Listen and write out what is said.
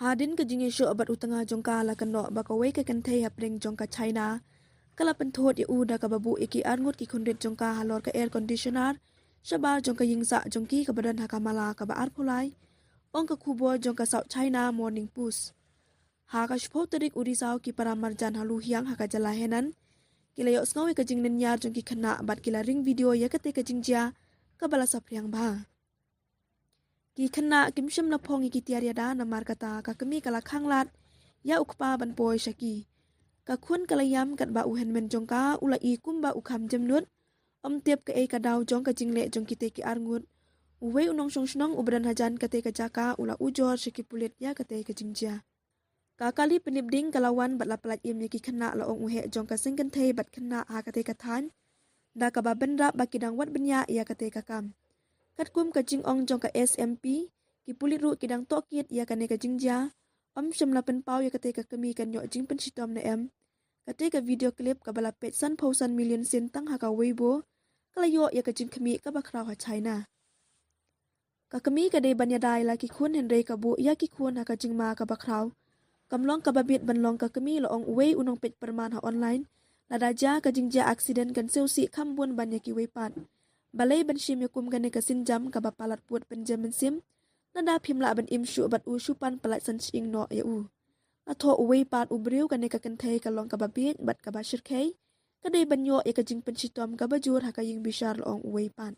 Hadin ka jing isu abat utanga jongka la kanok bakawai ka kan thei hapring jongka China kala penthot ya uda ka babu iki arngut ki khundit jongka halor ka air conditioner shabar jongka yingsa jongki ka badan hakamala ka ba arpulai ong ka kubo jongka South China Morning Post ha ka shpo tarik urisau ki para marjan halu hiang ha ka jalahenan kila yok sngawi ka jing nenyar jongki khana bat kila ring video ya ka te ka jingjia ka bala sapriang ba ki khana kim shim na phong ki tiaria da na mar kata ka kami kala khanglat ya ukpa ban poi shaki ka khun kala yam kat ba uhen men jongka ula I kumba ukham jamnut tiep ka ka daw jong ka jingle jong ki te ki arngut uwe unong shong shnong ubran hajan ka te ka jaka ula ujor shiki pulit ya ka te ka jingjia ka kali penibding kalawan bat la plat im ki khana la ong uhe jong ka singkan thei bat khana ha ka te ka than da ka ba bendra ba kidang wat benya ya ka te ka kam kat kum ka jing ong jong ka SMP ki pulit ru kidang tokit ya ka ne ka jingjia shim la pen pau ya ka te ka kami kan yo jing pen shitom na em ka te ka video clip ka bala pet san phausan million sin tang ha ka weibo kala yo ya ka jing kami ka ba khrau ha China ka kami ka de banya dai la ki khun hen re ka bu ya ki khun ha ka jing ma ka ba khrau kamlong ka babit banlong ka kami la ong wei unong pet perman ha online la daja ka jingja accident kan seusi khambun banya ki weipat balai ban shim yakum gane ka sinjam ka ba palat puat penjamin sim nada phimla ban im shu bat u shupan palat san ching no ya u atho uwei pat ubriu kan ka kan thei ka long ka ba bit bat ka ba shirkhei ka dei banyo e ka jing pen chitom ka ba jur ha ka ying bishar long uwei pat